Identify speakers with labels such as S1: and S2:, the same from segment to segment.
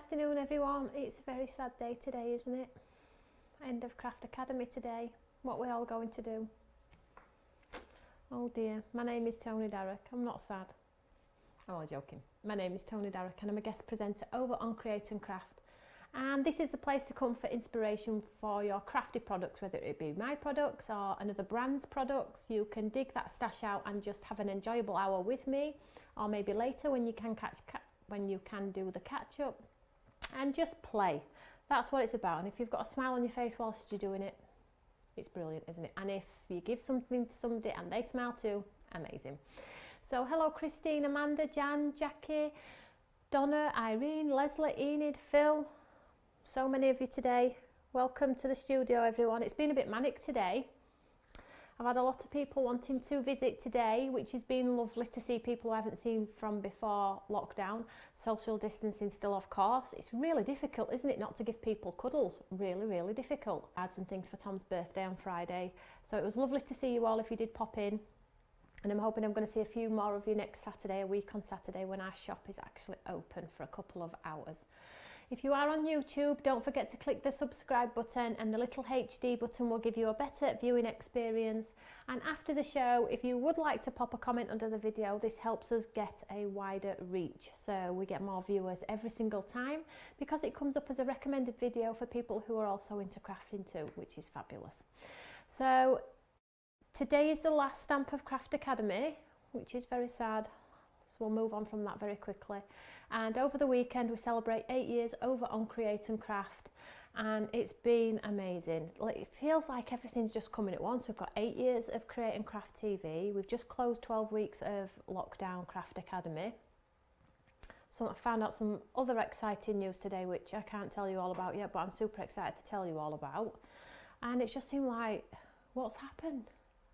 S1: afternoon everyone. It's a very sad day today, isn't it? End of Craft Academy today. What we're all going to do. Oh dear, my name is Tony Darroch. I'm not sad. I'm only joking. My name is Tony Darroch and I'm a guest presenter over on Create and Craft. And this is the place to come for inspiration for your crafty products, whether it be my products or another brand's products. You can dig that stash out and just have an enjoyable hour with me, or maybe later when you can do the catch up, and just play. That's what it's about. And if you've got a smile on your face whilst you're doing it, it's brilliant, isn't it? And if you give something to somebody and they smile too, amazing. So hello Christine, Amanda, Jan, Jackie, Donna, Irene, Leslie, Enid, Phil, so many of you today. Welcome to the studio everyone. It's been a bit manic today. I've had a lot of people wanting to visit today, which has been lovely to see people who I haven't seen from before lockdown. Social distancing still, of course. It's really difficult, isn't it, not to give people cuddles? Really, really difficult. I had some things for Tom's birthday on Friday, so it was lovely to see you all if you did pop in. And I'm hoping I'm going to see a few more of you next Saturday, a week on Saturday, when our shop is actually open for a couple of hours. If you are on YouTube, don't forget to click the subscribe button, and the little HD button will give you a better viewing experience. And after the show, if you would like to pop a comment under the video, this helps us get a wider reach. So we get more viewers every single time because it comes up as a recommended video for people who are also into crafting too, which is fabulous. So today is the last stamp of Craft Academy, which is very sad. So we'll move on from that very quickly. And over the weekend we celebrate 8 years over on Create and Craft, and it's been amazing. Like, it feels like everything's just coming at once. We've got 8 years of Create and Craft TV. We've just closed 12 weeks of lockdown Craft Academy. So I found out some other exciting news today, which I can't tell you all about yet, but I'm super excited to tell you all about. And it just seemed like, what's happened?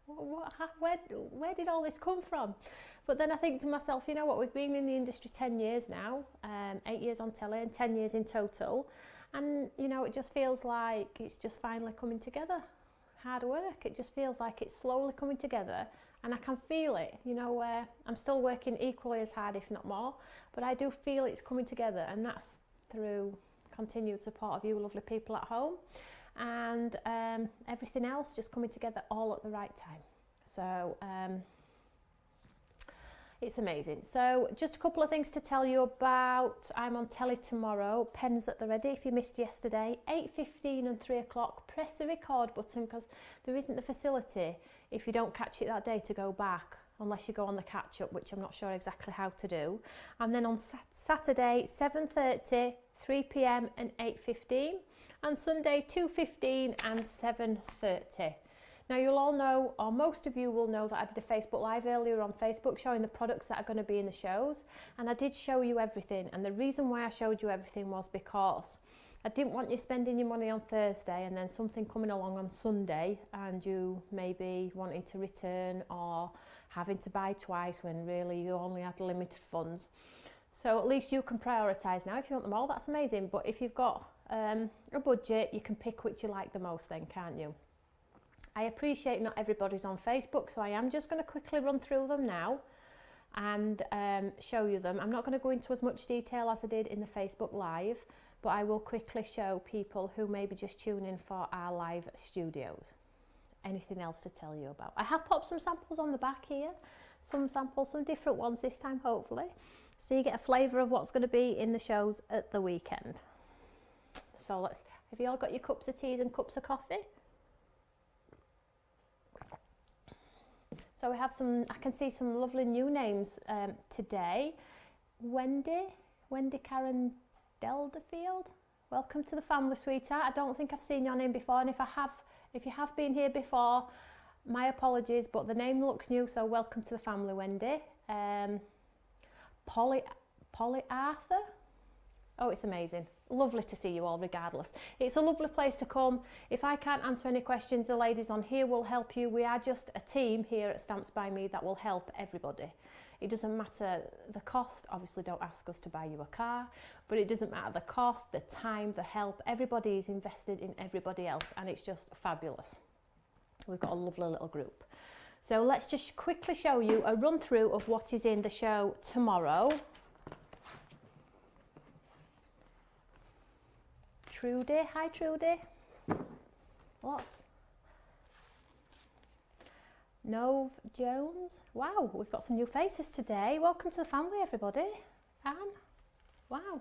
S1: Where did all this come from? But then I think to myself, you know what, we've been in the industry 10 years now, 8 years on telly and 10 years in total, and you know, it just feels like it's just finally coming together. Hard work, it just feels like it's slowly coming together, and I can feel it, you know, where I'm still working equally as hard if not more, but I do feel it's coming together, and that's through continued support of you lovely people at home, and everything else just coming together all at the right time. So it's amazing. So just a couple of things to tell you about. I'm on telly tomorrow, pens at the ready. If you missed yesterday, 8:15 and 3 o'clock, press the record button, because there isn't the facility if you don't catch it that day to go back, unless you go on the catch up, which I'm not sure exactly how to do. And then on Saturday, 7:30, 3 p.m. and 8:15, and Sunday 2:15 and 7:30. Now you'll all know, or most of you will know, that I did a Facebook Live earlier on Facebook showing the products that are going to be in the shows, and I did show you everything. And the reason why I showed you everything was because I didn't want you spending your money on Thursday and then something coming along on Sunday and you maybe wanting to return or having to buy twice when really you only had limited funds. So at least you can prioritise now. If you want them all, that's amazing. But if you've got a budget, you can pick which you like the most then, can't you? I appreciate not everybody's on Facebook, so I am just going to quickly run through them now and show you them. I'm not going to go into as much detail as I did in the Facebook Live, but I will quickly show people who may be just tuning in for our live studios. Anything else to tell you about? I have popped some samples on the back here, some samples, some different ones this time hopefully, so you get a flavour of what's going to be in the shows at the weekend. So have you all got your cups of teas and cups of coffee? So we have some, I can see some lovely new names today. Wendy Karen Delderfield. Welcome to the family, sweetheart. I don't think I've seen your name before, and if you have been here before, my apologies, but the name looks new, so welcome to the family, Wendy. Polly Arthur. Oh, it's amazing. Lovely to see you all regardless. It's a lovely place to come. If I can't answer any questions, the ladies on here will help you. We are just a team here at Stamps by Me that will help everybody. It doesn't matter the cost. Obviously, don't ask us to buy you a car, but it doesn't matter the cost, the time, the help. Everybody is invested in everybody else, and it's just fabulous. We've got a lovely little group. So let's just quickly show you a run through of what is in the show tomorrow. Trudy. Hi Trudy. Lots. Nove Jones. Wow, we've got some new faces today. Welcome to the family, everybody. Anne. Wow.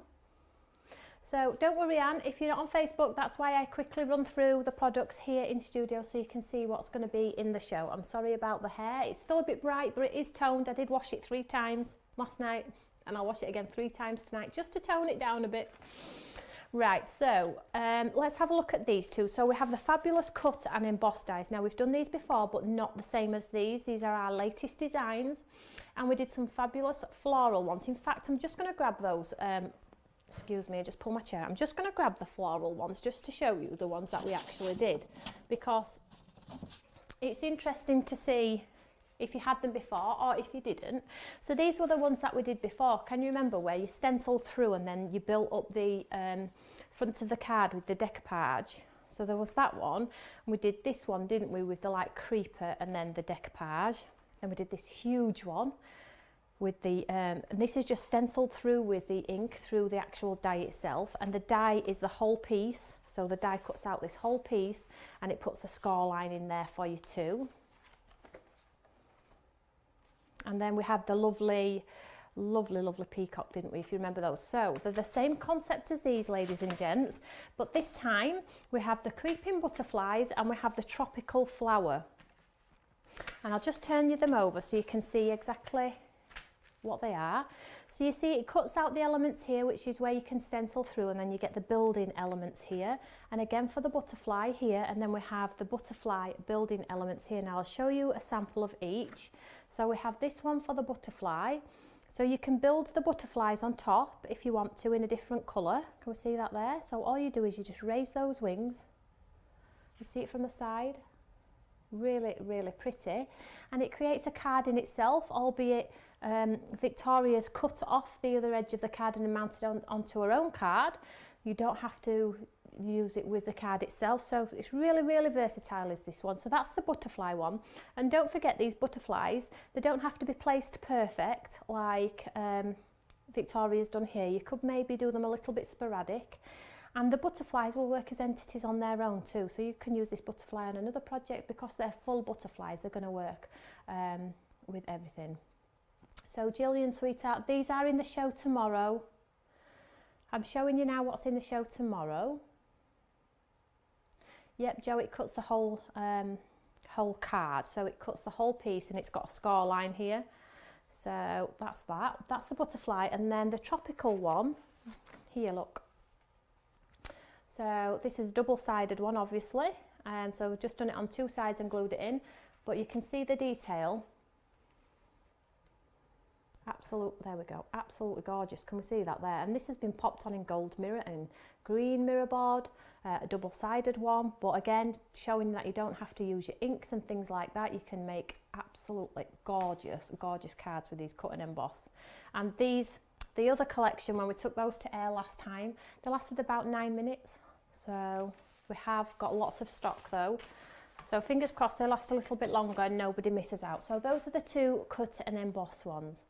S1: So don't worry, Anne, if you're not on Facebook, that's why I quickly run through the products here in studio so you can see what's going to be in the show. I'm sorry about the hair. It's still a bit bright, but it is toned. I did wash it 3 times last night, and I'll wash it again 3 times tonight just to tone it down a bit. Right, so let's have a look at these two. So we have the fabulous cut and embossed dies. Now we've done these before, but not the same as these. These are our latest designs, and we did some fabulous floral ones. In fact, I'm just going to grab those. Excuse me, I just pull my chair. I'm just going to grab the floral ones just to show you the ones that we actually did, because it's interesting to see if you had them before or if you didn't. So these were the ones that we did before. Can you remember where you stenciled through and then you built up the front of the card with the decoupage? So there was that one. We did this one, didn't we, with the like creeper and then the decoupage. Then we did this huge one with the, and this is just stenciled through with the ink through the actual die itself, and the die is the whole piece. So the die cuts out this whole piece and it puts the score line in there for you too. And then we had the lovely peacock, didn't we, if you remember those. So they're the same concept as these, ladies and gents, but this time we have the creeping butterflies and we have the tropical flower. And I'll just turn you them over so you can see exactly what they are. So you see it cuts out the elements here, which is where you can stencil through, and then you get the building elements here, and again for the butterfly here, and then we have the butterfly building elements here. Now I'll show you a sample of each. So we have this one for the butterfly, so you can build the butterflies on top if you want to in a different colour. Can we see that there? So all you do is you just raise those wings, you see it from the side, really pretty, and it creates a card in itself, albeit Victoria's cut off the other edge of the card and mounted onto her own card. You don't have to use it with the card itself, so it's really versatile is this one. So that's the butterfly one, and don't forget these butterflies, they don't have to be placed perfect like Victoria's done here. You could maybe do them a little bit sporadic, and the butterflies will work as entities on their own too, so you can use this butterfly on another project because they're full butterflies. They're going to work with everything. So Gillian, sweetheart, these are in the show tomorrow. I'm showing you now what's in the show tomorrow. Yep, Joe, it cuts the whole card, so it cuts the whole piece and it's got a score line here. So that's that. That's the butterfly, and then the tropical one here, look. So this is a double-sided one, obviously, so we've just done it on 2 sides and glued it in, but you can see the detail. There we go, absolutely gorgeous. Can we see that there? And this has been popped on in gold mirror and green mirror board, a double-sided one, but again showing that you don't have to use your inks and things like that. You can make absolutely gorgeous cards with these cut and emboss. And these, the other collection, when we took those to air last time, they lasted about 9 minutes, so we have got lots of stock though. So fingers crossed they last a little bit longer and nobody misses out. So those are the 2 cut and emboss ones.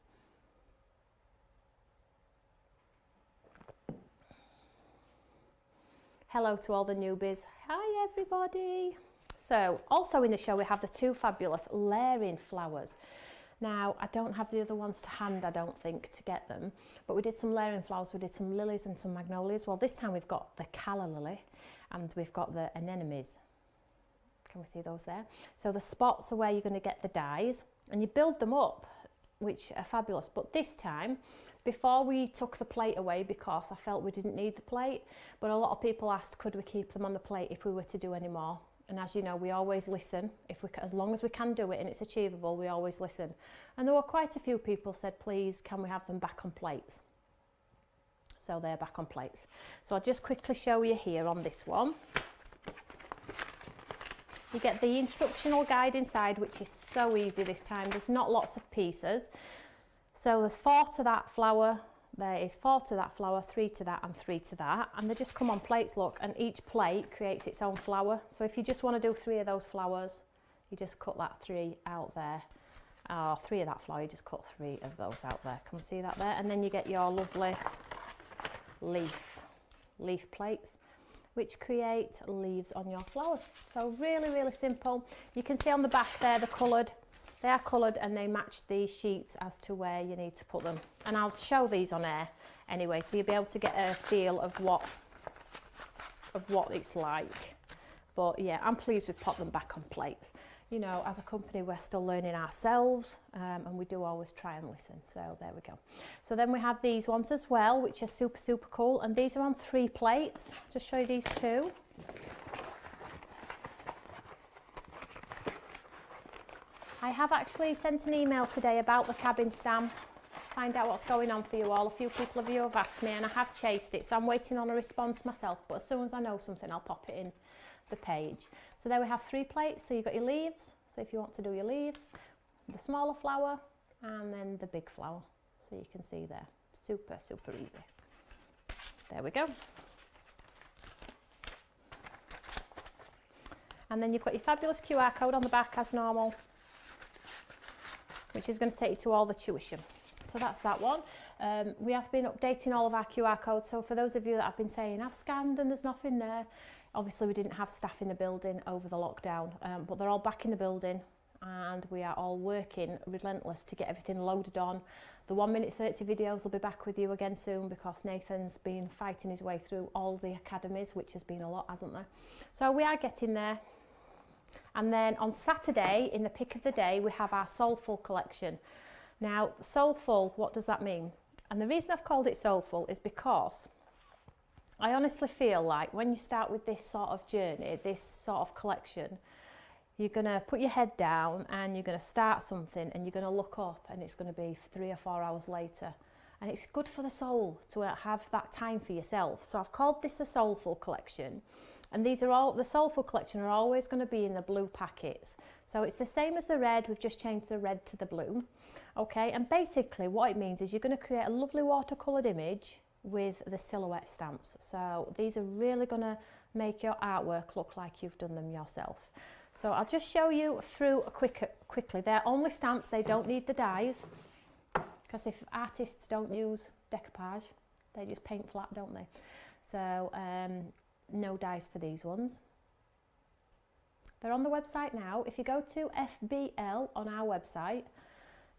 S1: Hello to all the newbies. Hi everybody. So also in the show we have the 2 fabulous layering flowers. Now I don't have the other ones to hand, I don't think, to get them, but we did some layering flowers. We did some lilies and some magnolias. Well, this time we've got the calla lily and we've got the anemones. Can we see those there? So the spots are where you're going to get the dies, and you build them up, which are fabulous. But this time, before we took the plate away, because I felt we didn't need the plate, but a lot of people asked could we keep them on the plate if we were to do any more. And as you know, we always listen. As long as we can do it and it's achievable, we always listen. And there were quite a few people said, please, can we have them back on plates? So they're back on plates. So I'll just quickly show you here on this one. You get the instructional guide inside, which is so easy this time. There's not lots of pieces. So there's 4 to that flower, there is 4 to that flower, 3 to that and 3 to that. And they just come on plates, look, and each plate creates its own flower. So if you just want to do 3 of those flowers, you just cut that 3 out there. Or 3 of that flower, you just cut 3 of those out there. Can we see that there? And then you get your lovely leaf plates. which create leaves on your flowers. So really, really simple. You can see on the back there, they are coloured and they match the sheets as to where you need to put them. And I'll show these on air anyway, so you'll be able to get a feel of what it's like. But yeah, I'm pleased with pop them back on plates. You know, as a company, we're still learning ourselves, and we do always try and listen. So there we go. So then we have these ones as well, which are super, super cool. And these are on 3 plates. Just show you these 2. I have actually sent an email today about the cabin stamp. Find out what's going on for you all. A few people of you have asked me and I have chased it. So I'm waiting on a response myself. But as soon as I know something, I'll pop it in the page. So there we have 3 plates. So you've got your leaves, so if you want to do your leaves, the smaller flower and then the big flower, so you can see there. Super, super easy. There we go. And then you've got your fabulous QR code on the back as normal, which is going to take you to all the tuition. So that's that one. We have been updating all of our QR codes, so for those of you that have been saying I've scanned and there's nothing there, obviously we didn't have staff in the building over the lockdown, but they're all back in the building and we are all working relentless to get everything loaded on. The 1 minute 30 videos will be back with you again soon, because Nathan's been fighting his way through all the academies, which has been a lot, hasn't there? So we are getting there. And then on Saturday, in the pick of the day, we have our Soulful collection. Now, Soulful, what does that mean? And the reason I've called it Soulful is because I honestly feel like when you start with this sort of journey, this sort of collection, you're going to put your head down and you're going to start something and you're going to look up and it's going to be 3 or 4 hours later. And it's good for the soul to have that time for yourself. So I've called this a Soulful collection. And these are all, the Soulful collection are always going to be in the blue packets. So it's the same as the red, we've just changed the red to the blue. Okay, and basically what it means is you're going to create a lovely watercoloured image with the silhouette stamps. So these are really going to make your artwork look like you've done them yourself. So I'll just show you through quickly. They're only stamps, they don't need the dies, because if artists don't use decoupage, they just paint flat, don't they? So no dies for these ones. They're on the website now. If you go to FBL on our website,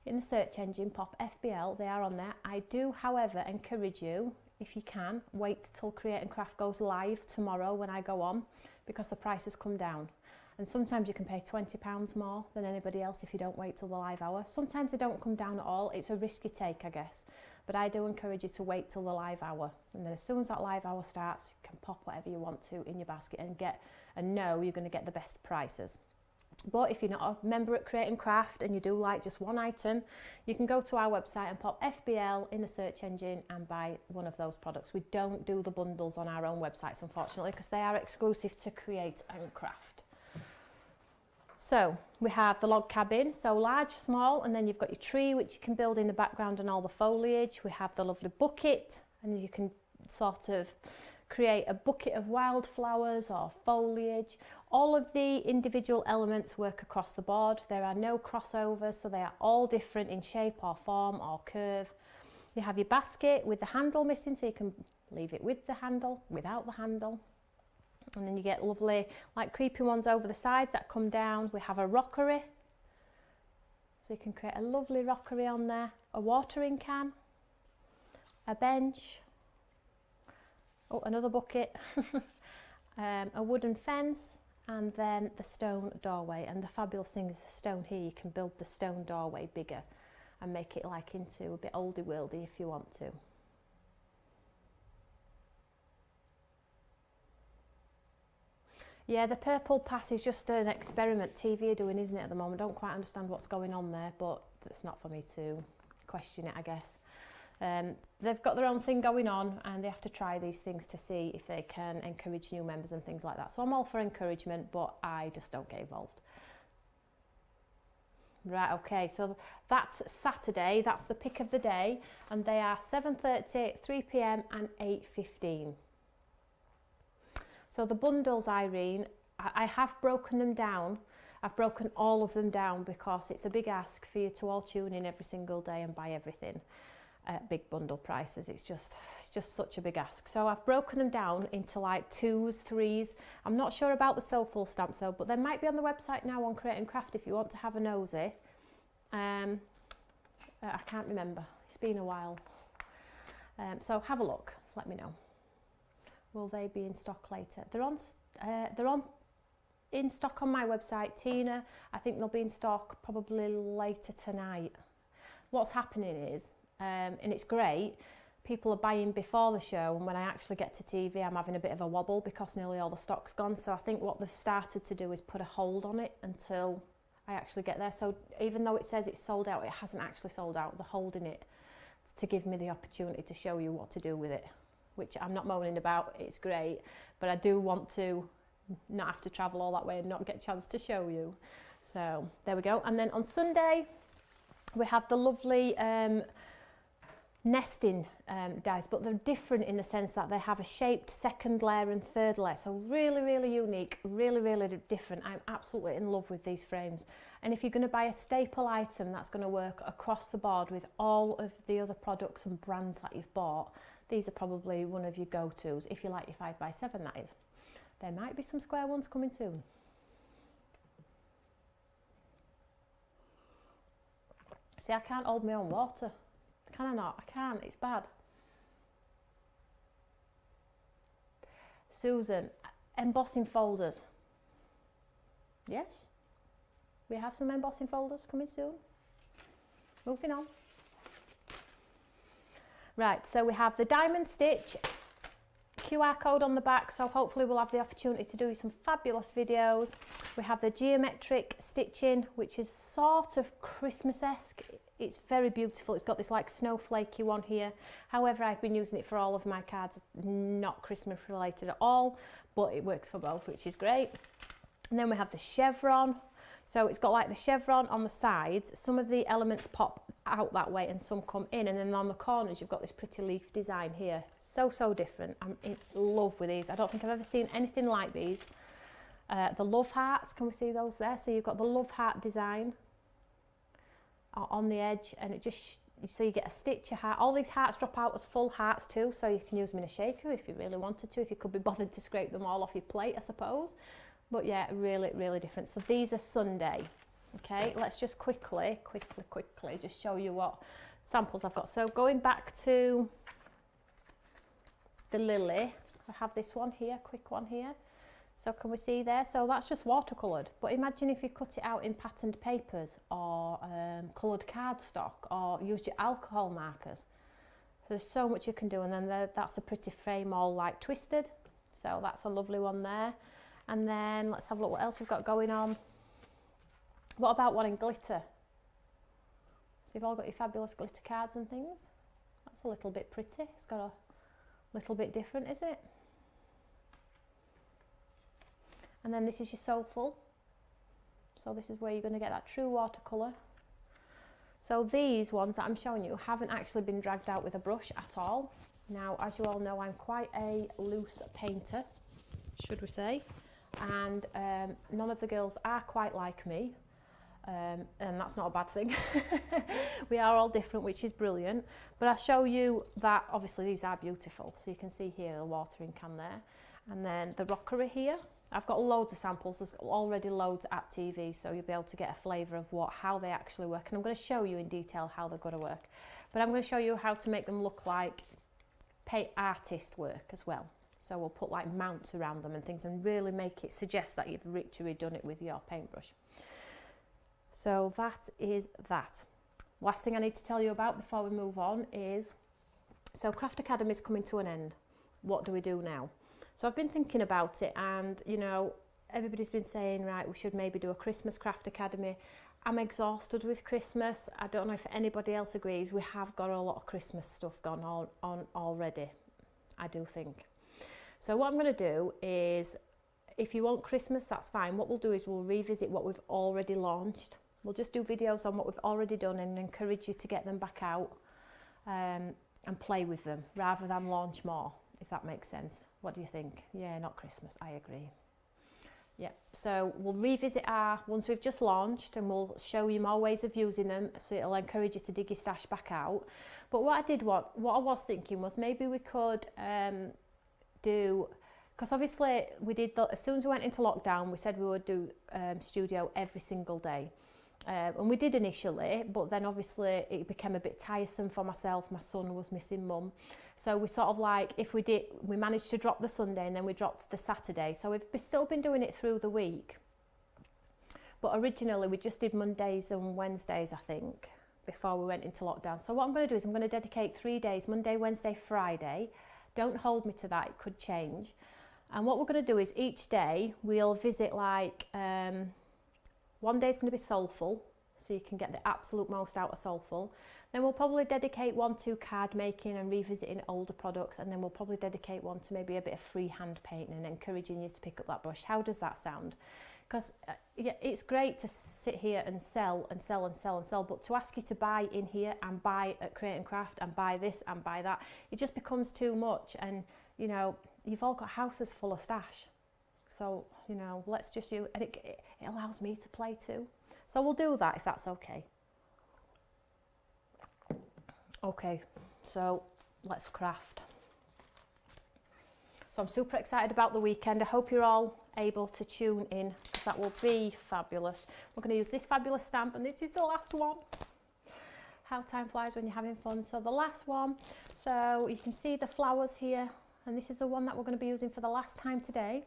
S1: in the search engine, pop FBL, they are on there. I do, however, encourage you, if you can, wait till Create and Craft goes live tomorrow when I go on, because the prices come down. And sometimes you can pay £20 more than anybody else if you don't wait till the live hour. Sometimes they don't come down at all. It's a risk you take, I guess. But I do encourage you to wait till the live hour. And then as soon as that live hour starts, you can pop whatever you want to in your basket and know you're going to get the best prices. But if you're not a member at Create and Craft and you do like just one item, you can go to our website and pop FBL in the search engine and buy one of those products. We don't do the bundles on our own websites, unfortunately, because they are exclusive to Create and Craft. So we have the log cabin, so large, small, and then you've got your tree, which you can build in the background and all the foliage. We have the lovely bucket, and you can sort of create a bucket of wildflowers or foliage. All of the individual elements work across the board. There are no crossovers, so they are all different in shape or form or curve. You have your basket with the handle missing, so you can leave it with the handle, without the handle. And then you get lovely, like creepy ones over the sides that come down. We have a rockery, so you can create a lovely rockery on there. A watering can, a bench, oh, another bucket, a wooden fence, and then the stone doorway. And the fabulous thing is the stone here, you can build the stone doorway bigger and make it like into a bit oldie worldy if you want to. Yeah, the purple pass is just an experiment TV are doing, isn't it, at the moment? I don't quite understand what's going on there, but it's not for me to question it, I guess. They've got their own thing going on and they have to try these things to see if they can encourage new members and things like that. So I'm all for encouragement, but I just don't get involved. Right, okay, so that's Saturday, that's the pick of the day, and they are 7:30, 3 p.m. and 8:15. So the bundles, Irene, I have broken them down. I've broken all of them down because it's a big ask for you to all tune in every single day and buy everything. at big bundle prices. It's just such a big ask. So I've broken them down into like 2s, 3s. I'm not sure about the sew full stamps though, but they might be on the website now on Create and Craft if you want to have a nosy. I can't remember, it's been a while. So have a look, let me know. Will they be in stock later? They're on in stock on my website, Tina. I think they'll be in stock probably later tonight. What's happening is, and it's great, people are buying before the show, and when I actually get to TV I'm having a bit of a wobble because nearly all the stock's gone. So I think what they've started to do is put a hold on it until I actually get there. So even though it says it's sold out, it hasn't actually sold out. They're holding it to give me the opportunity to show you what to do with it, which I'm not moaning about, it's great, but I do want to not have to travel all that way and not get a chance to show you. So there we go. And then on Sunday we have the lovely nesting dies, but they're different in the sense that they have a shaped second layer and third layer, so really unique, really different. I'm absolutely in love with these frames, and if you're going to buy a staple item that's going to work across the board with all of the other products and brands that you've bought, these are probably one of your go-tos if you like your 5x7, that is. There might be some square ones coming soon. See, I can't hold my own water. Can I not? I can't, it's bad. Susan, embossing folders. Yes, we have some embossing folders coming soon. Moving on. Right, so we have the diamond stitch, QR code on the back, so hopefully we'll have the opportunity to do some fabulous videos. We have the geometric stitching, which is sort of Christmas-esque. It's very beautiful. It's got this like snowflakey one here. However, I've been using it for all of my cards, not Christmas related at all, but it works for both, which is great. And then we have the chevron. So it's got like the chevron on the sides. Some of the elements pop out that way and some come in. And then on the corners, you've got this pretty leaf design here. So different. I'm in love with these. I don't think I've ever seen anything like these. The love hearts, can we see those there? So you've got the love heart design on the edge, and it just, so you get a stitch, a heart. All these hearts drop out as full hearts too, so you can use them in a shaker if you really wanted to, if you could be bothered to scrape them all off your plate, I suppose. But yeah, really different. So these are Sunday. Okay, let's just quickly just show you what samples I've got. So going back to the lily, I have this one here, quick one here. So can we see there? So that's just watercoloured, but imagine if you cut it out in patterned papers or coloured cardstock or used your alcohol markers. There's so much you can do, and then that's a pretty frame all like twisted. So that's a lovely one there. And then let's have a look what else we've got going on. What about one in glitter? So you've all got your fabulous glitter cards and things. That's a little bit pretty. It's got a little bit different, is it? And then this is your soulful. So this is where you're going to get that true watercolour. So these ones that I'm showing you haven't actually been dragged out with a brush at all. Now, as you all know, I'm quite a loose painter, should we say. And none of the girls are quite like me. And that's not a bad thing. We are all different, which is brilliant. But I'll show you that obviously these are beautiful. So you can see here the watering can there. And then the rockery here. I've got loads of samples. There's already loads at TV, so you'll be able to get a flavour of how they actually work. And I'm going to show you in detail how they're going to work. But I'm going to show you how to make them look like paint artist work as well. So we'll put like mounts around them and things and really make it suggest that you've literally done it with your paintbrush. So that is that. Last thing I need to tell you about before we move on is, so Craft Academy is coming to an end. What do we do now? So I've been thinking about it, and you know, everybody's been saying, right, we should maybe do a Christmas Craft Academy. I'm exhausted with Christmas. I don't know if anybody else agrees. We have got a lot of Christmas stuff gone on already, I do think. So what I'm going to do is, if you want Christmas, that's fine. What we'll do is we'll revisit what we've already launched. We'll just do videos on what we've already done and encourage you to get them back out and play with them rather than launch more, if that makes sense. What do you think? Yeah, not Christmas. I agree. Yeah, so we'll revisit our ones we've just launched, and we'll show you more ways of using them, so it'll encourage you to dig your stash back out. But what I was thinking was maybe we could do, because obviously we did, as soon as we went into lockdown, we said we would do studio every single day. And we did initially, but then obviously it became a bit tiresome for myself. My son was missing mum. So we sort of like, we managed to drop the Sunday and then we dropped the Saturday. So we've still been doing it through the week. But originally we just did Mondays and Wednesdays, I think, before we went into lockdown. So what I'm going to do is I'm going to dedicate 3 days, Monday, Wednesday, Friday. Don't hold me to that, it could change. And what we're going to do is each day we'll visit like, one day is going to be soulful, so you can get the absolute most out of soulful. Then we'll probably dedicate one to card making and revisiting older products, and then we'll probably dedicate one to maybe a bit of freehand painting and encouraging you to pick up that brush. How does that sound? Because yeah, it's great to sit here and sell and sell and sell and sell, but to ask you to buy in here and buy at Create and Craft and buy this and buy that, it just becomes too much. And you know, you've all got houses full of stash. So, you know, let's just use, and it allows me to play too. So we'll do that if that's okay. Okay, so let's craft. So I'm super excited about the weekend. I hope you're all able to tune in, because that will be fabulous. We're going to use this fabulous stamp, and this is the last one. How time flies when you're having fun. So the last one, so you can see the flowers here, and this is the one that we're going to be using for the last time today.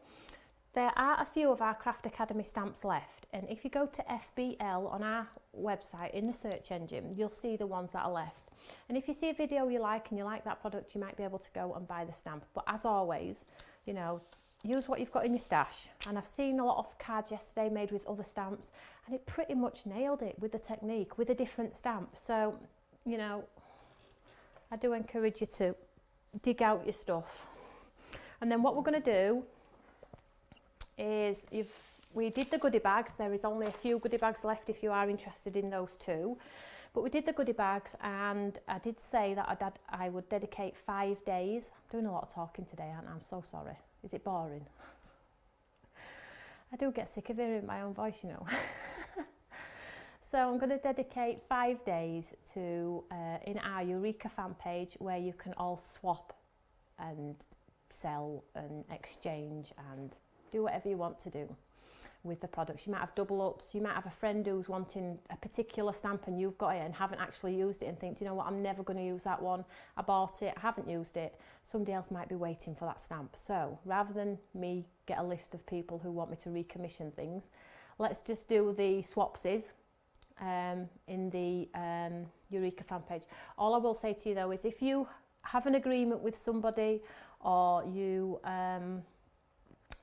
S1: There are a few of our Craft Academy stamps left, and if you go to FBL on our website in the search engine, you'll see the ones that are left. And if you see a video you like and you like that product, you might be able to go and buy the stamp. But as always, you know, use what you've got in your stash. And I've seen a lot of cards yesterday made with other stamps, and it pretty much nailed it with the technique, with a different stamp. So, you know, I do encourage you to dig out your stuff. And then what we're going to do is, we did the goodie bags. There is only a few goodie bags left if you are interested in those too. But we did the goodie bags, and I did say that I would dedicate 5 days. I'm doing a lot of talking today, aren't I? I'm so sorry. Is it boring? I do get sick of hearing my own voice, you know. So I'm going to dedicate 5 days to in our Eureka fan page, where you can all swap and sell and exchange and do whatever you want to do with the products. You might have double ups, you might have a friend who's wanting a particular stamp and you've got it and haven't actually used it and think, you know what, I'm never going to use that one. I bought it, I haven't used it. Somebody else might be waiting for that stamp. So rather than me get a list of people who want me to recommission things, let's just do the swapsies in the Eureka fan page. All I will say to you though is, if you have an agreement with somebody, or you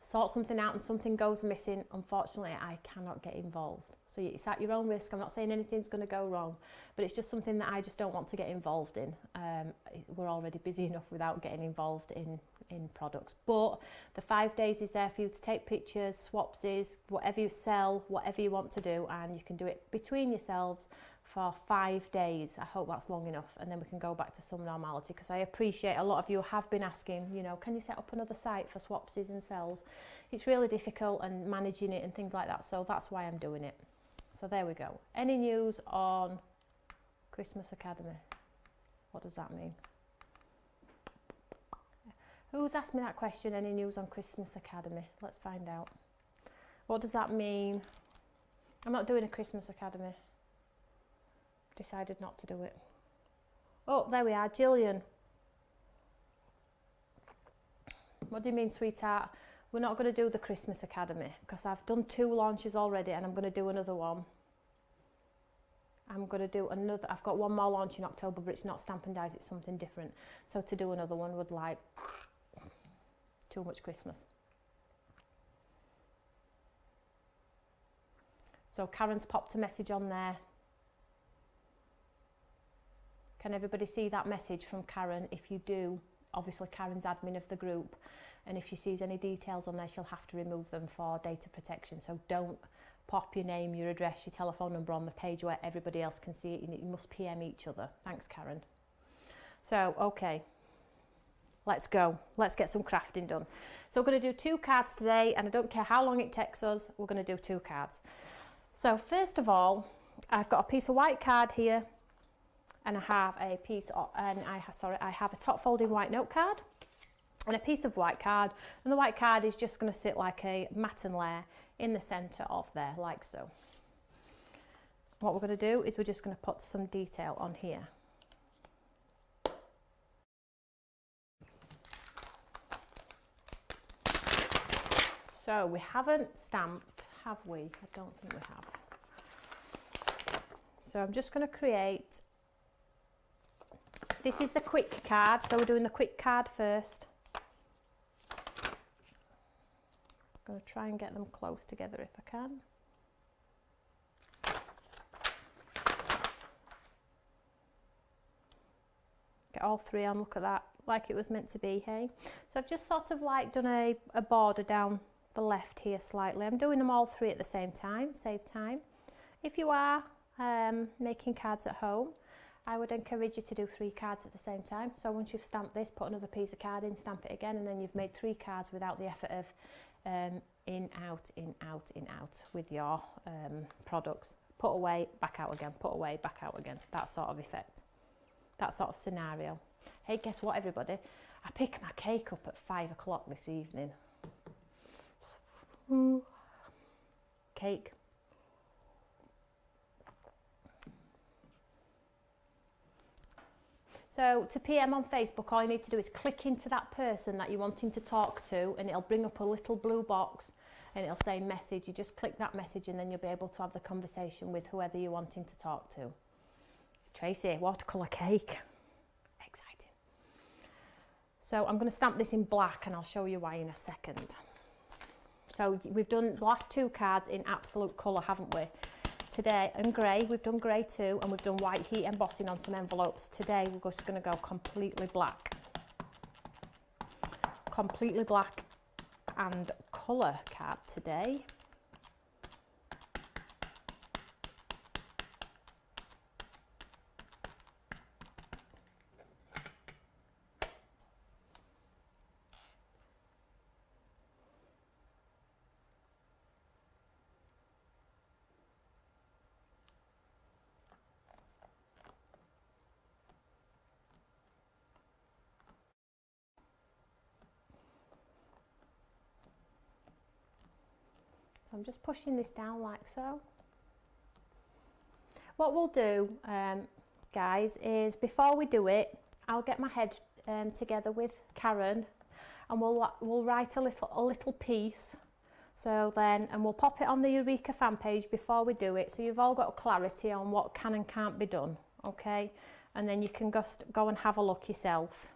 S1: sort something out and something goes missing, unfortunately I cannot get involved. So it's at your own risk. I'm not saying anything's going to go wrong, but it's just something that I just don't want to get involved in. We're already busy enough without getting involved in products. But the 5 days is there for you to take pictures, swapsies, whatever you sell, whatever you want to do, and you can do it between yourselves for 5 days. I hope that's long enough, and then we can go back to some normality, because I appreciate a lot of you have been asking, you know, can you set up another site for swapsies and sells? It's really difficult, and managing it and things like that, so that's why I'm doing it. So there we go. Any news on Christmas Academy? What does that mean? Who's asked me that question? Any news on Christmas Academy? Let's find out. What does that mean? I'm not doing a Christmas Academy. Decided not to do it. Oh, there we are, Gillian. What do you mean, sweetheart? We're not going to do the Christmas Academy, because I've done 2 launches already, and I'm going to do another one. I'm going to do another, I've got one more launch in October, but it's not Stamp and Dies, it's something different. So to do another one would like too much Christmas. So Karen's popped a message on there. Can everybody see that message from Karen? If you do, obviously Karen's admin of the group, and if she sees any details on there, she'll have to remove them for data protection. So don't pop your name, your address, your telephone number on the page where everybody else can see it. You must PM each other. Thanks, Karen. So, okay. let's go. Let's get some crafting done. So we're going to do 2 cards today, and I don't care how long it takes us, we're going to do 2 cards. So first of all, I've got a piece of white card here, and I have a piece of, I have a top folding white note card and a piece of white card, and the white card is just going to sit like a matten layer in the centre of there, like so. What we're going to do is we're just going to put some detail on here. So we haven't stamped, have we? I don't think we have. So I'm just going to create, this is the quick card, so we're doing the quick card first. I'm going to try and get them close together if I can. Get all 3 on, look at that, like it was meant to be, hey? So I've just sort of like done a border down the left here slightly. I'm doing them all 3 at the same time, save time. If you are making cards at home, I would encourage you to do 3 cards at the same time. So once you've stamped this, put another piece of card in, stamp it again, and then you've made 3 cards without the effort of in, out, in, out, in, out with your products. Put away, back out again, put away, back out again. That sort of effect, that sort of scenario. Hey, guess what, everybody? I pick my cake up at 5 o'clock this evening. Cake. So to PM on Facebook, all you need to do is click into that person that you're wanting to talk to, and it'll bring up a little blue box and it'll say message. You just click that message and then you'll be able to have the conversation with whoever you're wanting to talk to. Tracy, watercolour cake. Exciting. So I'm going to stamp this in black and I'll show you why in a second. So we've done the last 2 cards in absolute colour, haven't we? Today, and grey, we've done grey too, and we've done white heat embossing on some envelopes. Today we're just going to go completely black. Completely black and colour card today. So I'm just pushing this down like so. What we'll do, guys, is before we do it, I'll get my head together with Karen, and we'll write a little piece. So then, and we'll pop it on the Eureka fan page before we do it, so you've all got clarity on what can and can't be done, okay? And then you can go and have a look yourself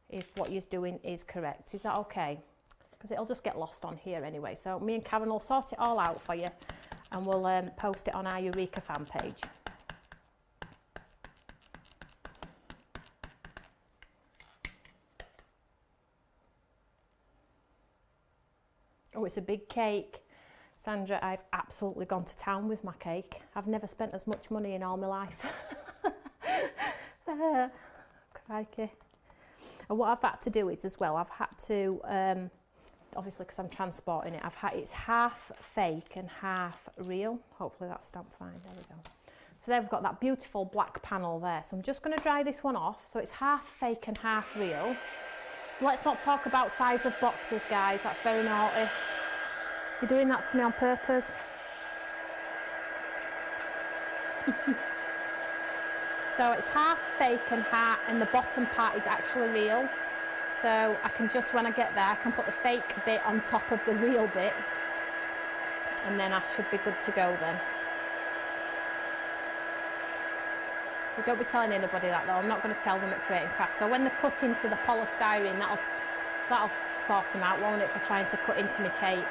S1: if what you're doing is correct. Is that okay? Because it'll just get lost on here anyway. So me and Karen will sort it all out for you, and we'll post it on our Eureka fan page. Oh, it's a big cake. Sandra, I've absolutely gone to town with my cake. I've never spent as much money in all my life. Crikey. And what I've had to do is as well, I've had to, obviously because I'm transporting it, it's half fake and half real. Hopefully that's stamped fine, there we go. So there we've got that beautiful black panel there. So I'm just going to dry this one off. So it's half fake and half real. Let's not talk about size of boxes, guys, that's very naughty. You're doing that to me on purpose. So it's half fake and the bottom part is actually real. So I can just, when I get there, I can put the fake bit on top of the real bit, and then I should be good to go then. So don't be telling anybody that though. I'm not going to tell them at Creating Craft. So when they're cut into the polystyrene, that'll sort them out, won't it, for trying to cut into my cake.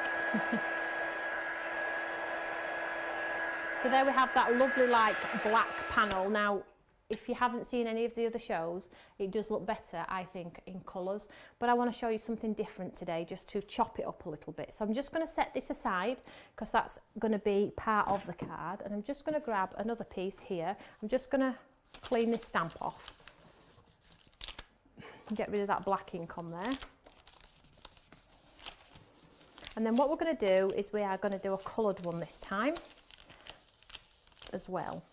S1: So there we have that lovely like black panel. Now, if you haven't seen any of the other shows, it does look better, I think, in colours. But I want to show you something different today, just to chop it up a little bit. So I'm just going to set this aside, because that's going to be part of the card. And I'm just going to grab another piece here. I'm just going to clean this stamp off. Get rid of that black ink on there. And then what we're going to do is we are going to do a coloured one this time as well.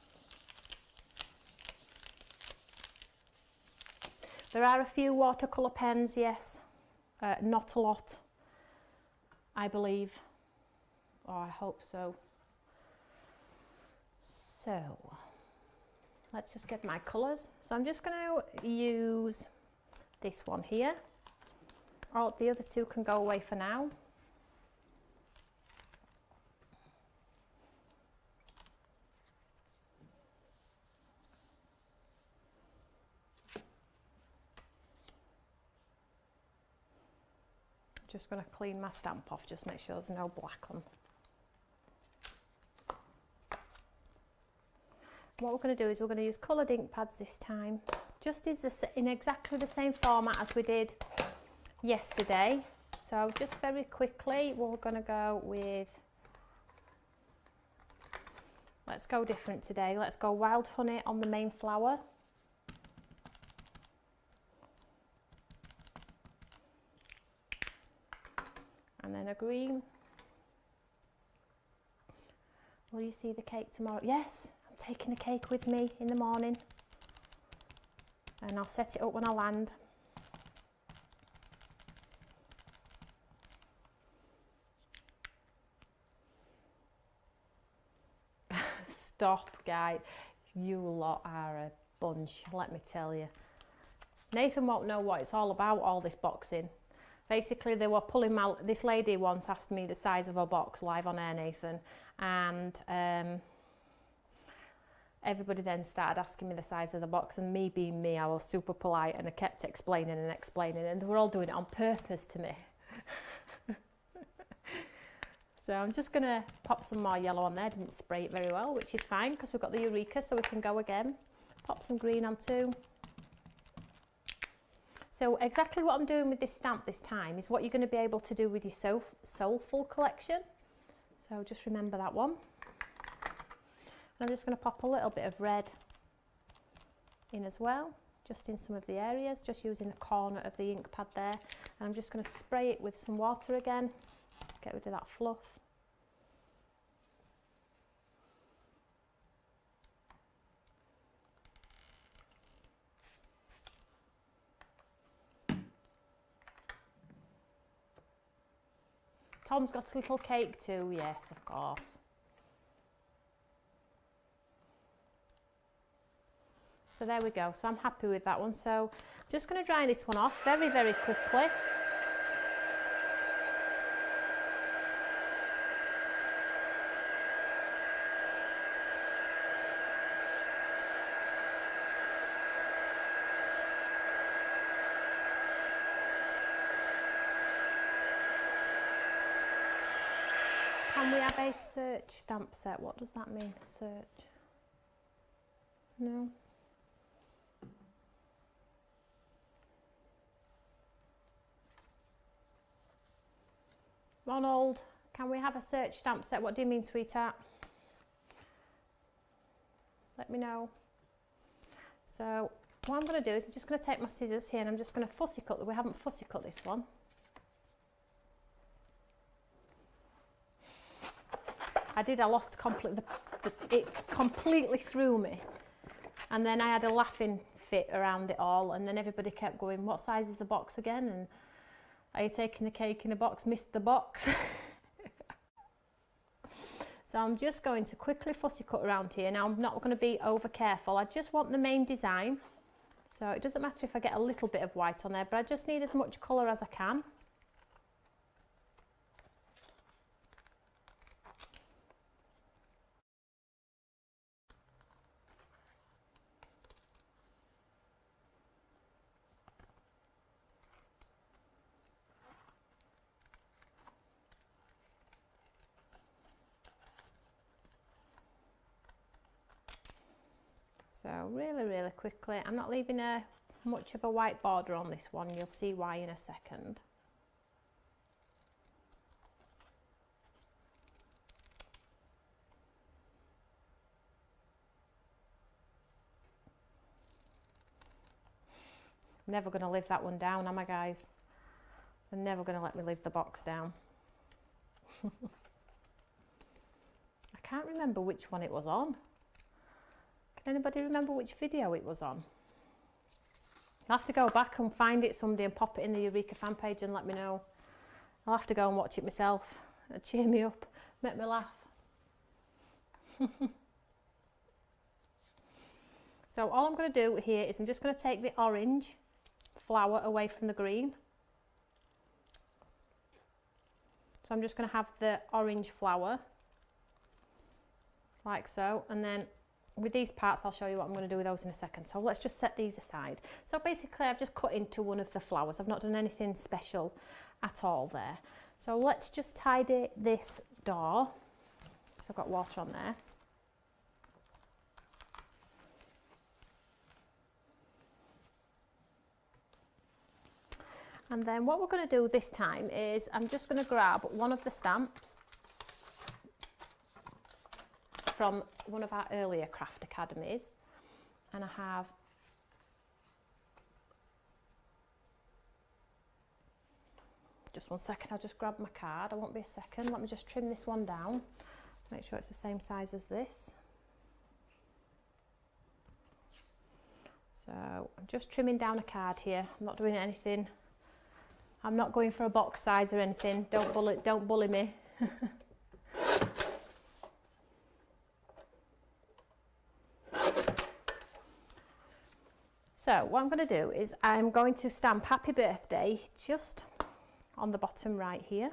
S1: There are a few watercolour pens, yes, not a lot, I believe, or I hope so. So let's just get my colours. So I'm just going to use this one here. Oh, the other two can go away for now. Just going to clean my stamp off, just make sure there's no black on. What we're going to do is we're going to use coloured ink pads this time, just in exactly the same format as we did yesterday. So just very quickly we're going to go with, let's go different today, let's go Wild Honey on the main flower. And then a green. Will you see the cake tomorrow? Yes, I'm taking the cake with me in the morning. And I'll set it up when I land. Stop, guy. You lot are a bunch, let me tell you. Nathan won't know what it's all about, all this boxing. Basically, they were pulling my, this lady once asked me the size of her box live on air, Nathan, and everybody then started asking me the size of the box, and me being me, I was super polite and I kept explaining and explaining, and they were all doing it on purpose to me. So I'm just going to pop some more yellow on there. Didn't spray it very well, which is fine because we've got the Eureka, so we can go again. Pop some green on too. So exactly what I'm doing with this stamp this time is what you're going to be able to do with your Soulful collection. So just remember that one. And I'm just going to pop a little bit of red in as well, just in some of the areas, just using the corner of the ink pad there. And I'm just going to spray it with some water again, get rid of that fluff. Tom's got a little cake too, yes, of course. So there we go, so I'm happy with that one. So I'm just going to dry this one off very, very quickly. Can we have a search stamp set? What does that mean, search? No. Ronald, can we have a search stamp set? What do you mean, sweetheart? Let me know. So what I'm going to do is I'm just going to take my scissors here and I'm just going to fussy cut. We haven't fussy cut this one. I lost completely, it completely threw me. And then I had a laughing fit around it all, and then everybody kept going, what size is the box again? And are you taking the cake in a box? Missed the box. So I'm just going to quickly fussy cut around here. Now I'm not going to be over careful. I just want the main design. So it doesn't matter if I get a little bit of white on there, but I just need as much colour as I can. So really, really quickly, I'm not leaving much of a white border on this one. You'll see why in a second. I'm never going to live that one down, am I, guys? They're never going to let me live the box down. I can't remember which one it was on. Can anybody remember which video it was on? I'll have to go back and find it someday and pop it in the Eureka fan page and let me know. I'll have to go and watch it myself. It'll cheer me up, make me laugh. So all I'm going to do here is I'm just going to take the orange flower away from the green. So I'm just going to have the orange flower like so, and then with these parts I'll show you what I'm going to do with those in a second. So let's just set these aside. So basically I've just cut into one of the flowers. I've not done anything special at all there. So let's just tidy this door. So I've got water on there. And then what we're going to do this time is I'm just going to grab one of the stamps from one of our earlier craft academies, and I have just one second, I'll just grab my card, I won't be a second. Let me just trim this one down, make sure it's the same size as this. So I'm just trimming down a card here. I'm not doing anything, I'm not going for a box size or anything. Don't bully me. So what I'm going to do is I'm going to stamp happy birthday just on the bottom right here.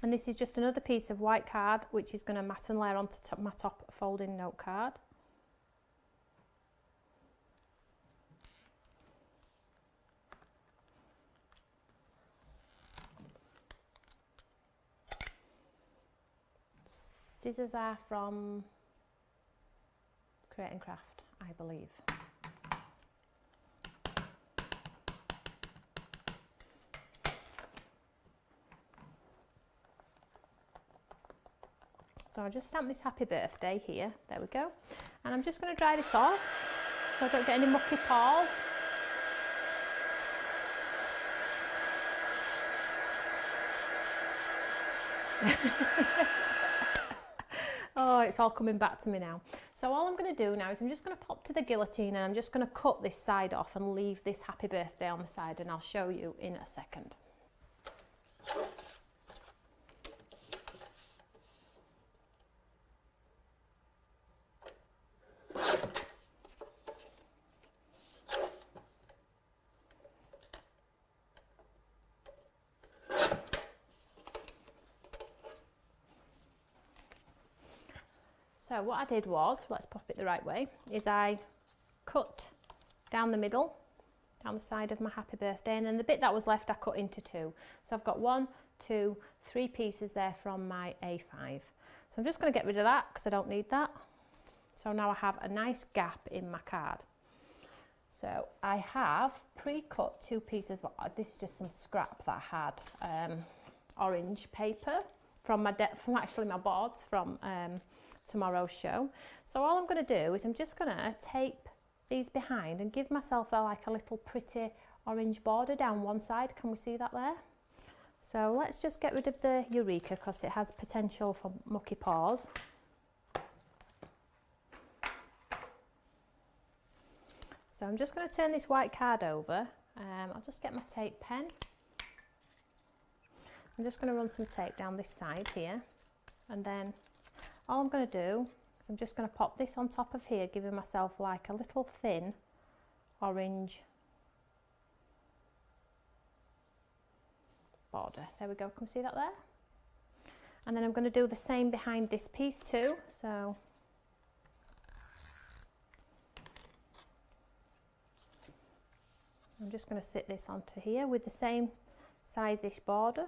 S1: And this is just another piece of white card which is going to mat and layer onto my top folding note card. Scissors are from Create and Craft, I believe. So I'll just stamp this happy birthday here, there we go. And I'm just going to dry this off so I don't get any mucky paws. Oh, it's all coming back to me now. So all I'm going to do now is I'm just going to pop to the guillotine and I'm just going to cut this side off and leave this happy birthday on the side, and I'll show you in a second. So what I did was, let's pop it the right way, is I cut down the middle, down the side of my happy birthday, and then the bit that was left I cut into two. So I've got 1, 2, 3 pieces there from my A5. So I'm just going to get rid of that because I don't need that. So now I have a nice gap in my card. So I have pre-cut 2 pieces, this is just some scrap that I had, orange paper from actually my boards from tomorrow's show. So all I'm going to do is I'm just going to tape these behind and give myself like a little pretty orange border down one side. Can we see that there? So let's just get rid of the Eureka because it has potential for mucky paws. So I'm just going to turn this white card over. I'll just get my tape pen. I'm just going to run some tape down this side here, and then all I'm going to do is I'm just going to pop this on top of here, giving myself like a little thin orange border. There we go, can you see that there? And then I'm going to do the same behind this piece too. So I'm just going to sit this onto here with the same size-ish border.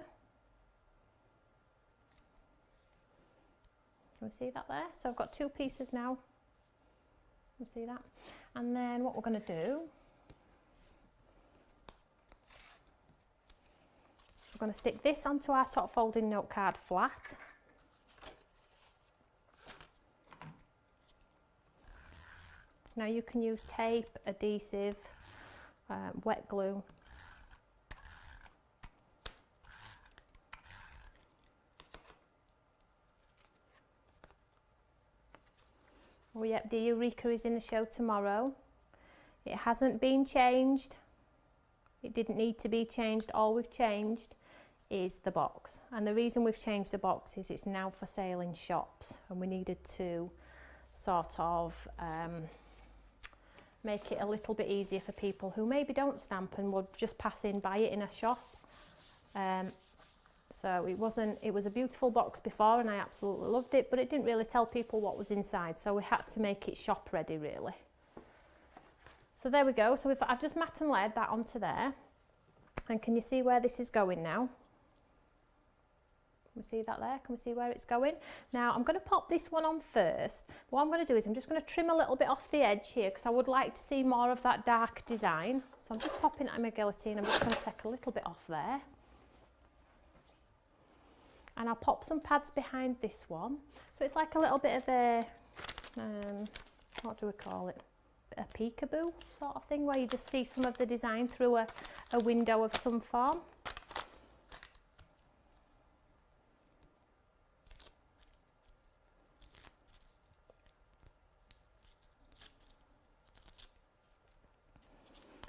S1: Can we see that there? So I've got 2 pieces now. Can you see that? And then what we're going to do, we're going to stick this onto our top folding note card flat. Now you can use tape, adhesive, wet glue. Oh yep, the Eureka is in the show tomorrow. It hasn't been changed. It didn't need to be changed. All we've changed is the box. And the reason we've changed the box is it's now for sale in shops, and we needed to sort of make it a little bit easier for people who maybe don't stamp and would just pass in, buy it in a shop. So it was a beautiful box before and I absolutely loved it, but it didn't really tell people what was inside, so we had to make it shop ready really. So there we go. So I've just mat and laid that onto there, and can you see where this is going now? Can we see that there? Can we see where it's going? Now I'm going to pop this one on first. What I'm going to do is I'm just going to trim a little bit off the edge here because I would like to see more of that dark design. So I'm just popping it in my guillotine. I'm just going to take a little bit off there. And I'll pop some pads behind this one. So it's like a little bit of a, what do we call it? A peekaboo sort of thing, where you just see some of the design through a window of some form.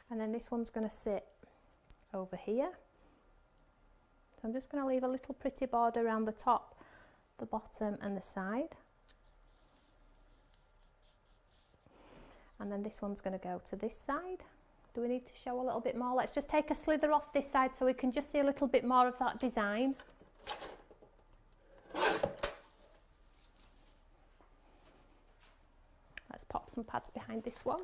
S1: And then this one's going to sit over here. So I'm just going to leave a little pretty border around the top, the bottom and the side. And then this one's going to go to this side. Do we need to show a little bit more? Let's just take a slither off this side so we can just see a little bit more of that design. Let's pop some pads behind this one.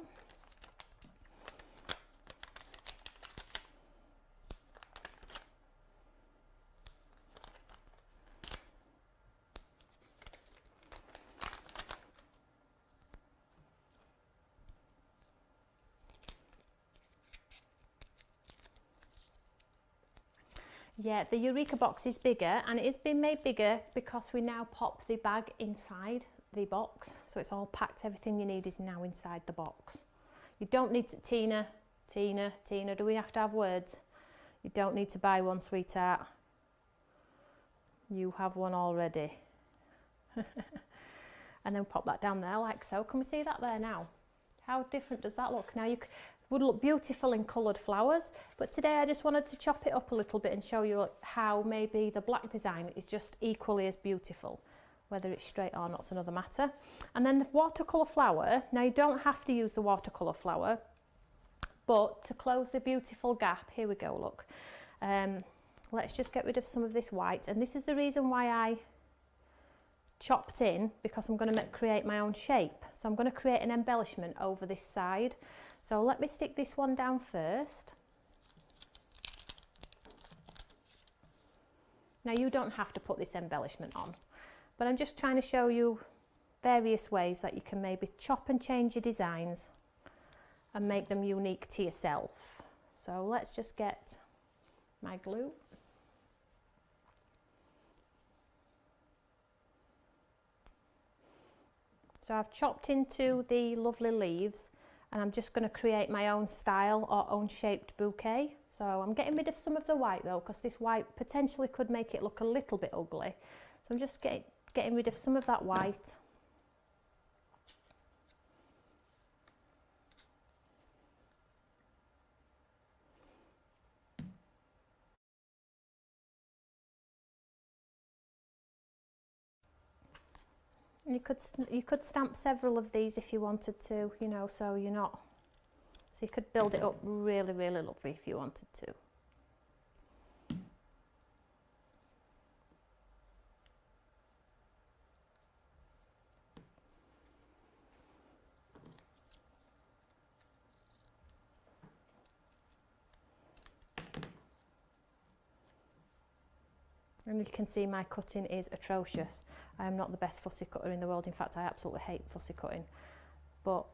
S1: Yeah, the Eureka box is bigger, and it has been made bigger because we now pop the bag inside the box. So it's all packed, everything you need is now inside the box. You don't need to, Tina, do we have to have words? You don't need to buy one, sweetheart. You have one already. And then pop that down there like so. Can we see that there now? How different does that look? Now would look beautiful in coloured flowers, but today I just wanted to chop it up a little bit and show you how maybe the black design is just equally as beautiful. Whether it's straight or not's another matter. And then the watercolour flower, now you don't have to use the watercolour flower, but to close the beautiful gap, here we go, look. Let's just get rid of some of this white, and this is the reason why I chopped in, because I'm going to create my own shape. So I'm going to create an embellishment over this side. So let me stick this one down first. Now you don't have to put this embellishment on, but I'm just trying to show you various ways that you can maybe chop and change your designs and make them unique to yourself. So let's just get my glue. So I've chopped into the lovely leaves, and I'm just going to create my own style or own shaped bouquet. So I'm getting rid of some of the white though, because this white potentially could make it look a little bit ugly. So I'm just getting rid of some of that white. You could stamp several of these if you wanted to, you know, so you could build it up really, really lovely if you wanted to. And you can see my cutting is atrocious. I am not the best fussy cutter in the world. In fact, I absolutely hate fussy cutting. But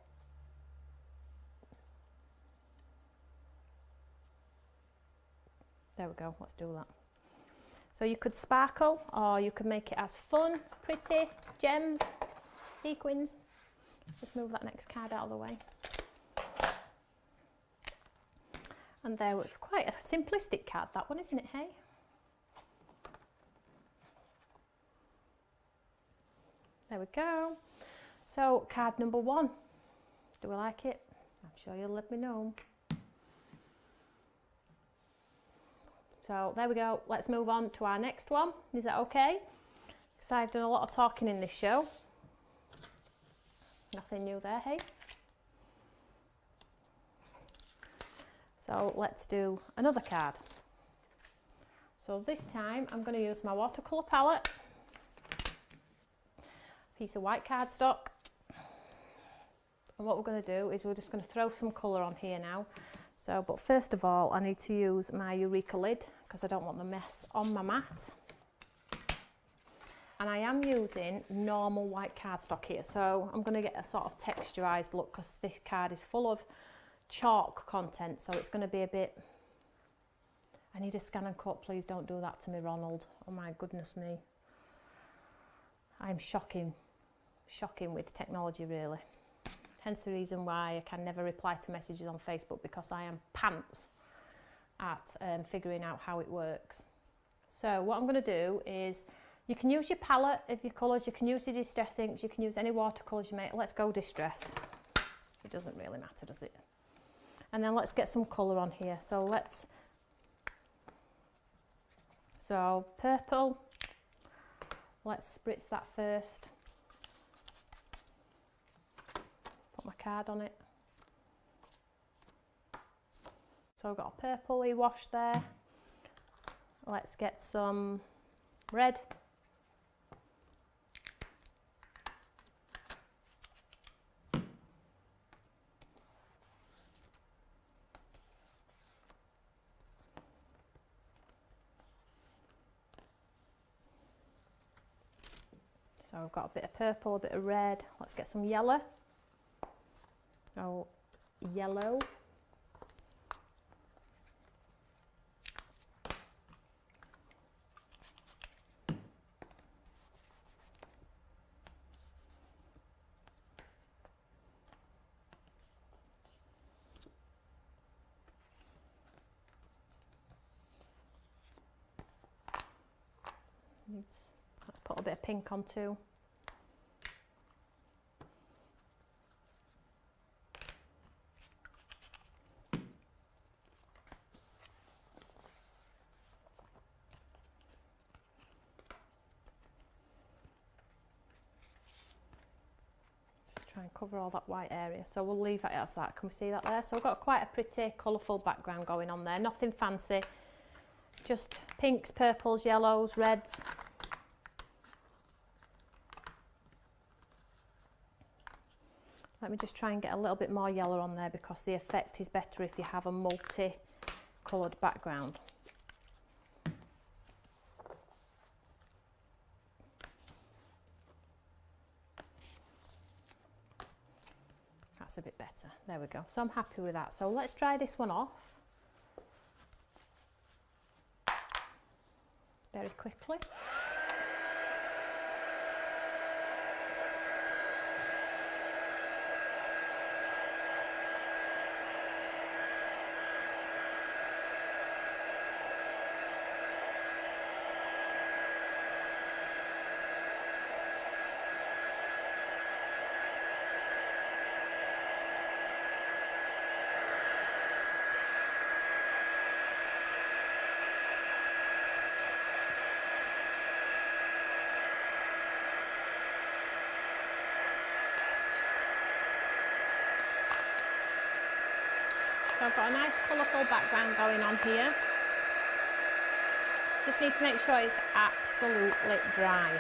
S1: there we go, let's do that. So you could sparkle, or you could make it as fun, pretty, gems, sequins. Let's just move that next card out of the way. And there was quite a simplistic card, that one, isn't it, hey? There we go. So card number 1. Do we like it? I'm sure you'll let me know. So there we go. Let's move on to our next one. Is that okay? Because I've done a lot of talking in this show. Nothing new there, hey? So let's do another card. So this time I'm going to use my watercolour palette, piece of white cardstock, and what we're going to do is we're just going to throw some colour on here now. So, but first of all, I need to use my Eureka lid because I don't want the mess on my mat. And I am using normal white cardstock here, so I'm going to get a sort of texturised look because this card is full of chalk content, so it's going to be a bit... I need a scan and cut, please don't do that to me, Ronald. Oh my goodness me. I'm shocking with technology, really. Hence the reason why I can never reply to messages on Facebook, because I am pants at figuring out how it works. So what I'm going to do is, you can use your palette of your colours, you can use your Distress inks, you can use any watercolours you make. Let's go Distress. It doesn't really matter, does it? And then let's get some colour on here. So purple, let's spritz that first. Put my card on it. So I've got a purpley wash there. Let's get some red. So I've got a bit of purple, a bit of red. Let's get some yellow. So yellow. Let's put a bit of pink on too. Just try and cover all that white area. So we'll leave it as that. Can we see that there? So we've got quite a pretty colourful background going on there. Nothing fancy. Just pinks, purples, yellows, reds. Let me just try and get a little bit more yellow on there, because the effect is better if you have a multi-coloured background. That's a bit better. There we go. So I'm happy with that. So let's dry this one off very quickly. So I've got a nice colourful background going on here. Just need to make sure it's absolutely dry.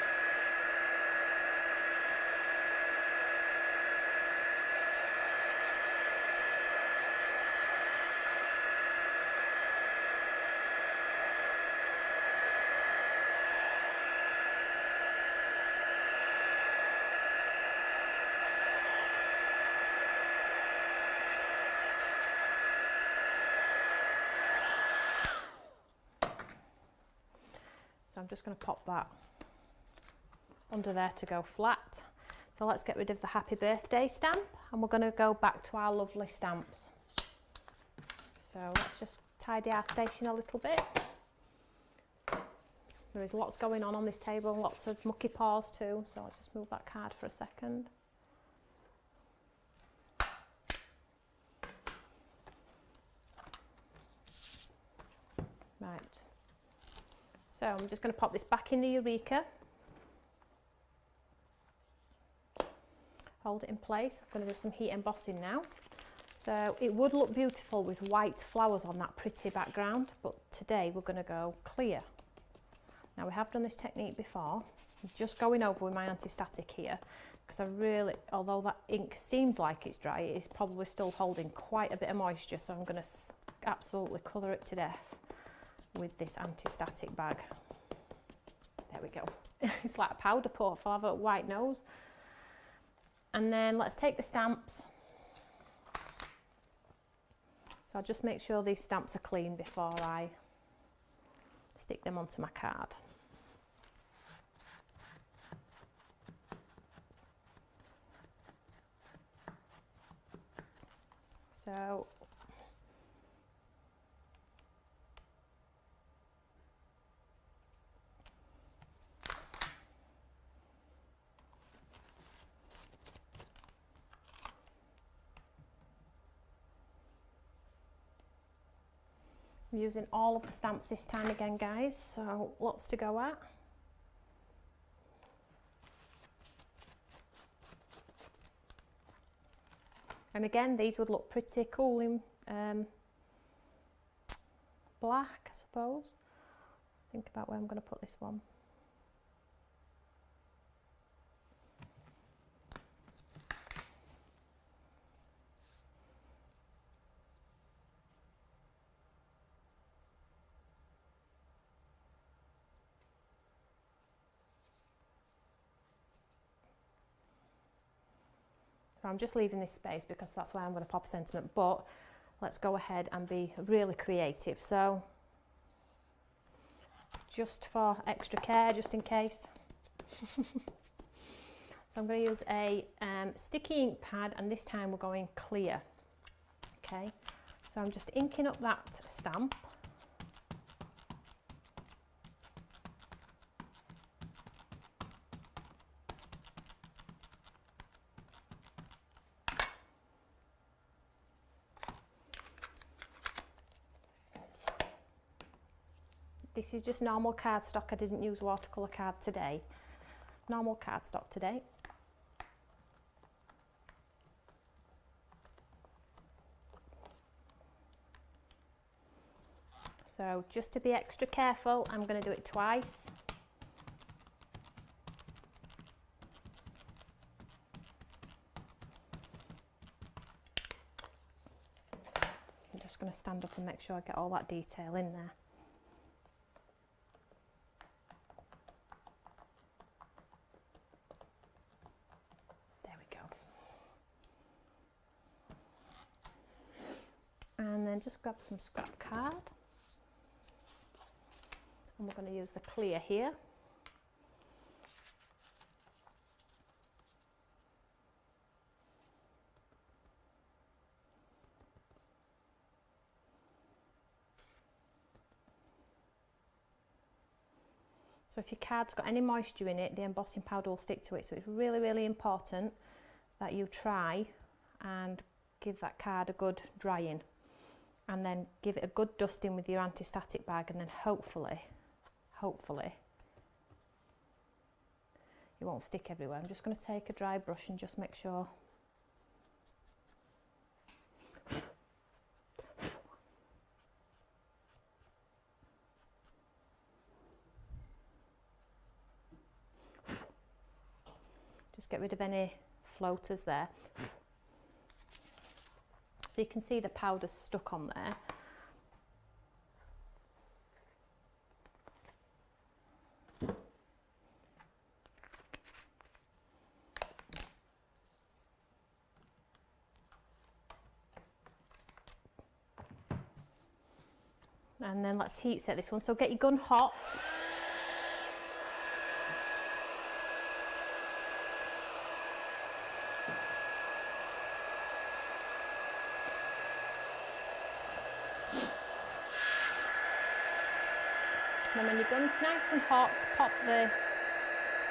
S1: So I'm just going to pop that under there to go flat. So let's get rid of the happy birthday stamp, and we're going to go back to our lovely stamps. So So let's just tidy our station a little bit. There is lots going on this table, lots of mucky paws too, so let's just move that card for a second. Right, so I'm just going to pop this back in the Eureka. Hold it in place. I'm going to do some heat embossing now. So it would look beautiful with white flowers on that pretty background, but today we're going to go clear. Now we have done this technique before. I'm just going over with my anti-static here because I really, although that ink seems like it's dry, it is probably still holding quite a bit of moisture, so I'm going to absolutely colour it to death with this anti-static bag. There we go. It's like a powder puff. I'll have a white nose. And then let's take the stamps. So I'll just make sure these stamps are clean before I stick them onto my card. So I'm using all of the stamps this time again, guys, so lots to go at. And again, these would look pretty cool in black, I suppose. Let's think about where I'm going to put this one. So I'm just leaving this space because that's where I'm going to pop a sentiment, but let's go ahead and be really creative. So just for extra care, just in case. So I'm going to use a sticky ink pad, and this time we're going clear. Okay, so I'm just inking up that stamp. This is just normal cardstock. I didn't use watercolour card today. Normal cardstock today. So just to be extra careful, I'm going to do it twice. I'm just going to stand up and make sure I get all that detail in there. And then just grab some scrap card, and we're going to use the clear here. So if your card's got any moisture in it, the embossing powder will stick to it, so it's really, really important that you try and give that card a good drying. And then give it a good dusting with your anti-static bag, and then hopefully it won't stick everywhere. I'm just going to take a dry brush and just make sure. Just get rid of any floaters there. So you can see the powder's stuck on there. And then let's heat set this one. So get your gun hot. then when your gun's nice and hot, pop the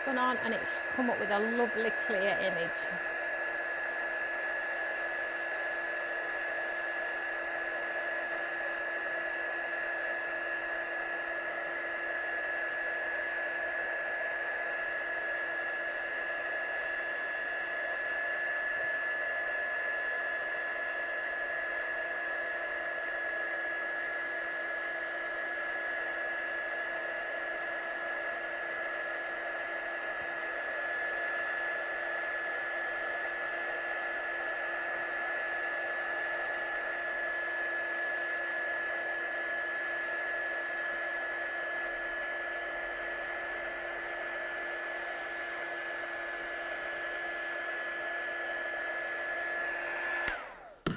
S1: gun on and it's come up with a lovely clear image.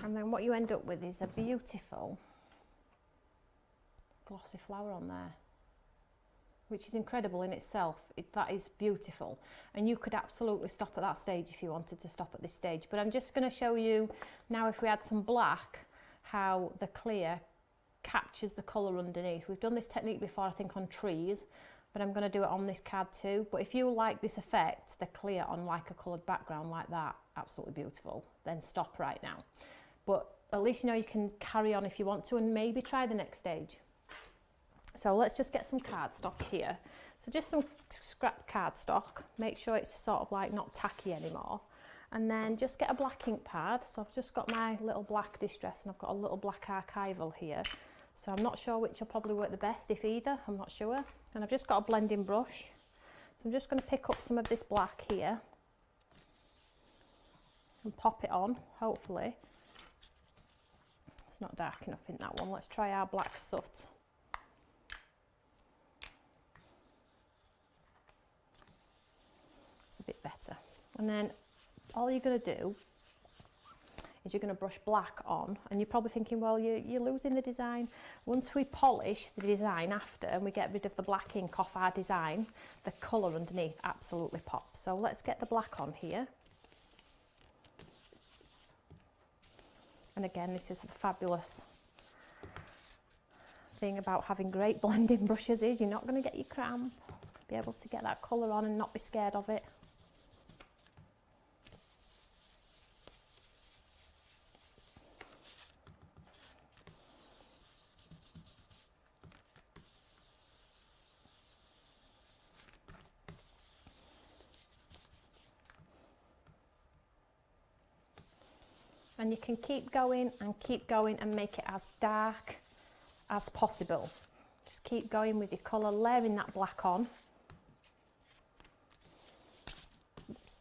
S1: And then what you end up with is a beautiful glossy flower on there, which is incredible in itself. That is beautiful. And you could absolutely stop at that stage if you wanted to stop at this stage. But I'm just going to show you now, if we add some black, how the clear captures the colour underneath. We've done this technique before, I think, on trees, but I'm going to do it on this card too. But if you like this effect, the clear on like a coloured background like that, absolutely beautiful, then stop right now. But at least you know you can carry on if you want to, and maybe try the next stage. So let's just get some cardstock here. So just some scrap cardstock, make sure it's sort of like not tacky anymore. And then just get a black ink pad. So I've just got my little black distress and I've got a little black archival here. So I'm not sure which will probably work the best, if either, I'm not sure. And I've just got a blending brush. So I'm just going to pick up some of this black here and pop it on, hopefully. It's not dark enough in that one. Let's try our black soot. It's a bit better. And then all you're going to do is you're going to brush black on, and you're probably thinking, well, you're losing the design. Once we polish the design after and we get rid of the black ink off our design, the colour underneath absolutely pops. So let's get the black on here. And again, this is the fabulous thing about having great blending brushes, is you're not going to get your cramp. Be able to get that colour on and not be scared of it. And you can keep going and make it as dark as possible. Just keep going with your colour, layering that black on. Oops.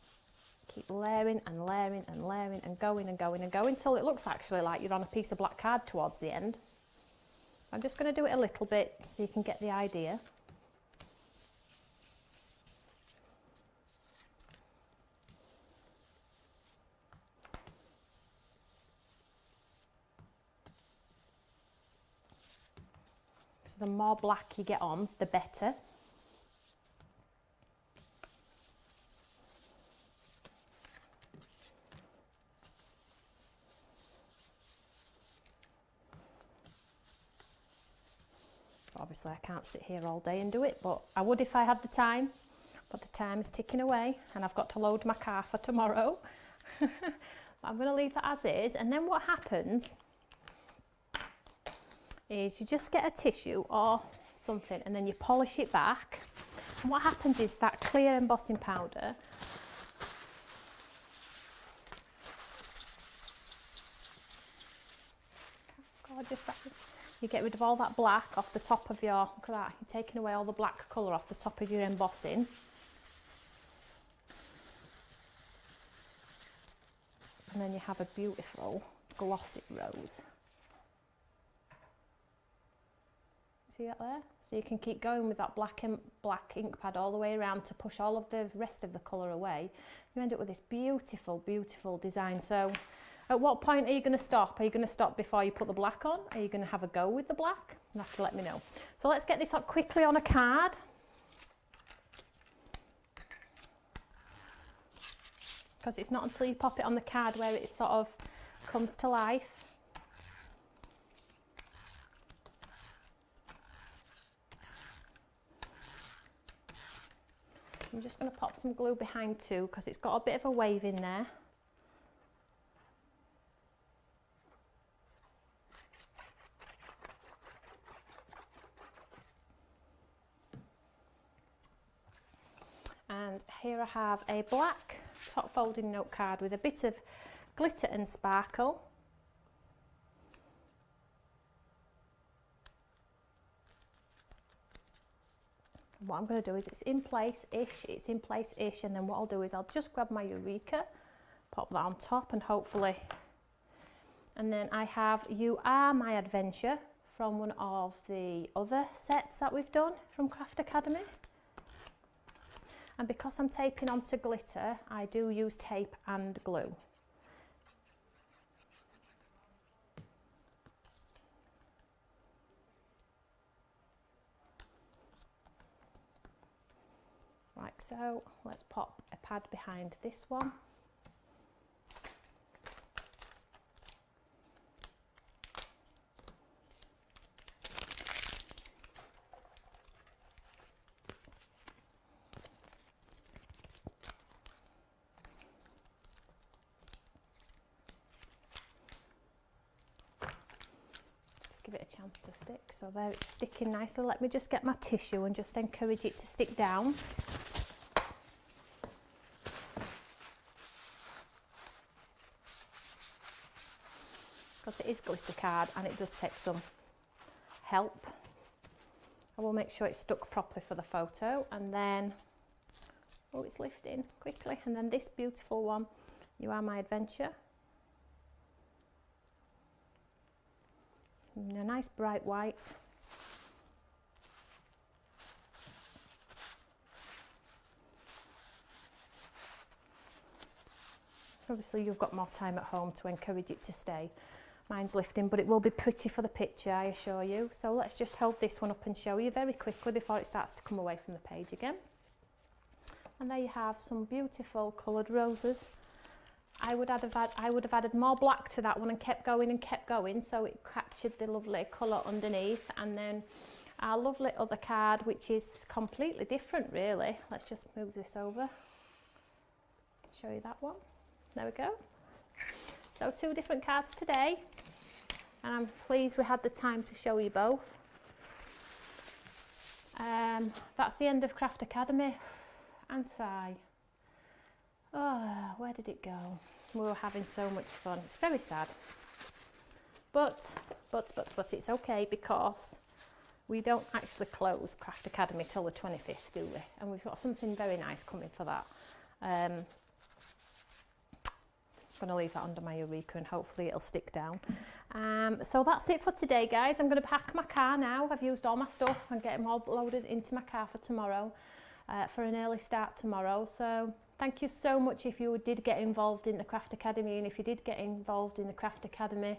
S1: Keep layering and layering and layering and going and going and going until it looks actually like you're on a piece of black card towards the end. I'm just going to do it a little bit so you can get the idea. The more black you get on, the better. Obviously I can't sit here all day and do it, but I would if I had the time. But the time is ticking away and I've got to load my car for tomorrow. I'm going to leave that as is, and then what happens is you just get a tissue or something and then you polish it back, and what happens is that clear embossing powder gorgeous that is. You get rid of all that black off the top of your, look at that, you're taking away all the black colour off the top of your embossing. And then you have a beautiful glossy rose. See that there? So you can keep going with that black ink pad all the way around to push all of the rest of the colour away. You end up with this beautiful, beautiful design. So at what point are you going to stop? Are you going to stop before you put the black on? Are you going to have a go with the black? You have to let me know. So let's get this up quickly on a card. Because it's not until you pop it on the card where it sort of comes to life. I'm just going to pop some glue behind too because it's got a bit of a wave in there. And here I have a black top folding note card with a bit of glitter and sparkle. What I'm going to do is it's in place-ish, and then what I'll do is I'll just grab my Eureka, pop that on top, and hopefully, and then I have You Are My Adventure from one of the other sets that we've done from Craft Academy. And because I'm taping onto glitter, I do use tape and glue. Like so, let's pop a pad behind this one. Just give it a chance to stick. So there it's sticking nicely. Let me just get my tissue and just encourage it to stick down. Because it is glitter card and it does take some help. I will make sure it's stuck properly for the photo, and then, oh, it's lifting quickly, and then this beautiful one, You Are My Adventure. In a nice bright white. Obviously you've got more time at home to encourage it to stay. Mine's lifting, but it will be pretty for the picture, I assure you. So let's just hold this one up and show you very quickly before it starts to come away from the page again. And there you have some beautiful coloured roses. I would have added more black to that one and kept going, so it captured the lovely colour underneath. And then our lovely other card, which is completely different really. Let's just move this over. Show you that one. There we go. So 2 different cards today, and I'm pleased we had the time to show you both. That's the end of Craft Academy. And sigh. Oh, where did it go? We were having so much fun. It's very sad. But it's okay, because we don't actually close Craft Academy till the 25th, do we? And we've got something very nice coming for that. I'm going to leave that under my Eureka and hopefully it'll stick down. So that's it for today, guys. I'm going to pack my car now. I've used all my stuff and get them all loaded into my car for tomorrow, for an early start tomorrow. So thank you so much if you did get involved in the Craft Academy, and if you did get involved in the Craft Academy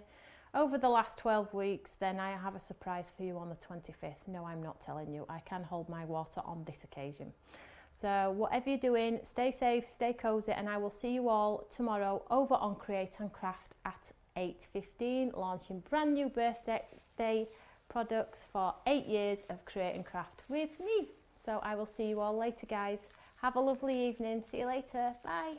S1: over the last 12 weeks, then I have a surprise for you on the 25th. No, I'm not telling you. I can hold my water on this occasion. So whatever you're doing, stay safe, stay cozy, and I will see you all tomorrow over on Create and Craft at 8:15, launching brand new birthday products for 8 years of Create and Craft with me. So I will see you all later, guys. Have a lovely evening. See you later. Bye.